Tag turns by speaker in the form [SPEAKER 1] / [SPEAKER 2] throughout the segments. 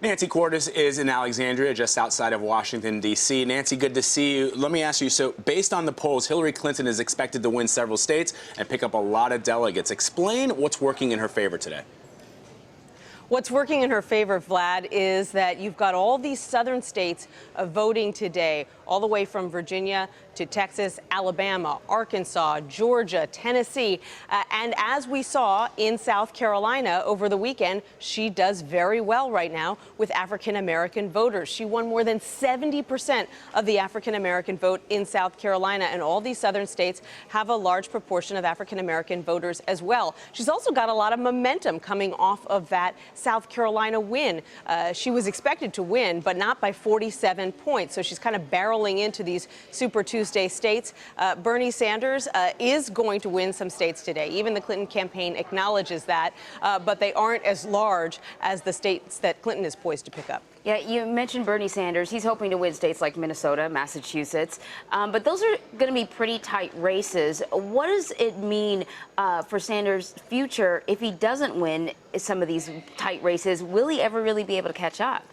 [SPEAKER 1] Nancy Cordes is in Alexandria, just outside of Washington, D.C. Nancy, good to see you. Let me ask you, so based on the polls, Hillary Clinton is expected to win several states and pick up a lot of delegates. Explain what's working in her favor today.
[SPEAKER 2] What's working in her favor, Vlad, is that you've got all these southern states voting today, all the way from Virginia to Texas, Alabama, Arkansas, Georgia, Tennessee. And as we saw in South Carolina over the weekend, she does very well right now with African-American voters. She won more than 70% of the African-American vote in South Carolina. And all these southern states have a large proportion of African-American voters as well. She's also got a lot of momentum coming off of that South Carolina win. She was expected to win, but not by 47 points. So she's kind of barreling into these Super Tuesday states. Bernie Sanders is going to win some states today. Even the Clinton campaign acknowledges that, but they aren't as large as the states that Clinton is poised to pick up.
[SPEAKER 3] Yeah, you mentioned Bernie Sanders. He's hoping to win states like Minnesota, Massachusetts, but those are going to be pretty tight races. What does it mean for Sanders' future if he doesn't win some of these tight races? Will he ever really be able to catch up?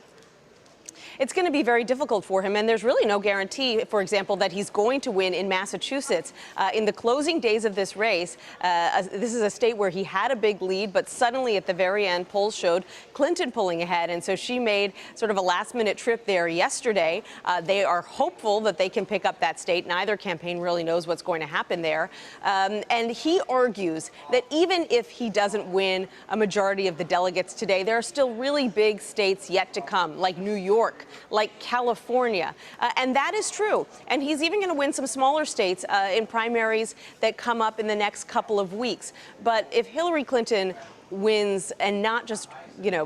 [SPEAKER 2] It's going to be very difficult for him, and there's really no guarantee, for example, that he's going to win in Massachusetts. In the closing days of this race, this is a state where he had a big lead, but suddenly at the very end, polls showed Clinton pulling ahead, and so she made sort of a last-minute trip there yesterday. They are hopeful that they can pick up that state. Neither campaign really knows what's going to happen there. And he argues that even if he doesn't win a majority of the delegates today, there are still really big states yet to come, like New York, like California. And that is true. And he's even going to win some smaller states in primaries that come up in the next couple of weeks. But if Hillary Clinton wins, and not just,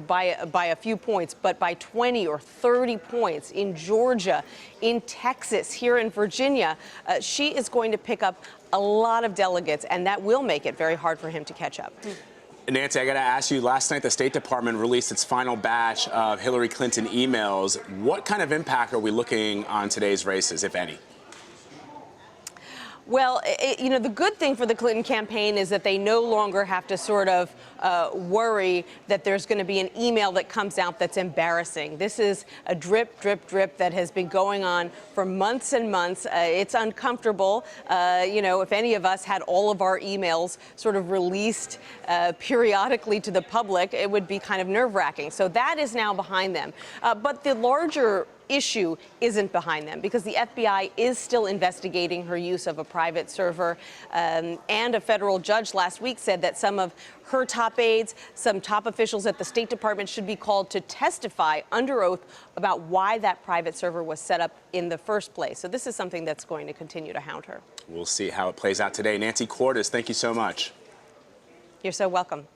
[SPEAKER 2] by a few points, but by 20 or 30 points in Georgia, in Texas, here in Virginia, she is going to pick up a lot of delegates, and that will make it very hard for him to catch up.
[SPEAKER 1] Nancy, I got to ask you, last night the State Department released its final batch of Hillary Clinton emails. What kind of impact are we looking on today's races, if any?
[SPEAKER 2] Well, the good thing for the Clinton campaign is that they no longer have to sort of worry that there's going to be an email that comes out that's embarrassing. This is a drip, drip, drip that has been going on for months and months. It's uncomfortable. If any of us had all of our emails sort of released periodically to the public, it would be kind of nerve-wracking. So that is now behind them. But the larger issue isn't behind them, because the FBI is still investigating her use of a private server. And a federal judge last week said that some of her top aides, some top officials at the State Department should be called to testify under oath about why that private server was set up in the first place. So this is something that's going to continue to hound her.
[SPEAKER 1] We'll see how it plays out today. Nancy Cordes, thank you so much.
[SPEAKER 2] You're so welcome.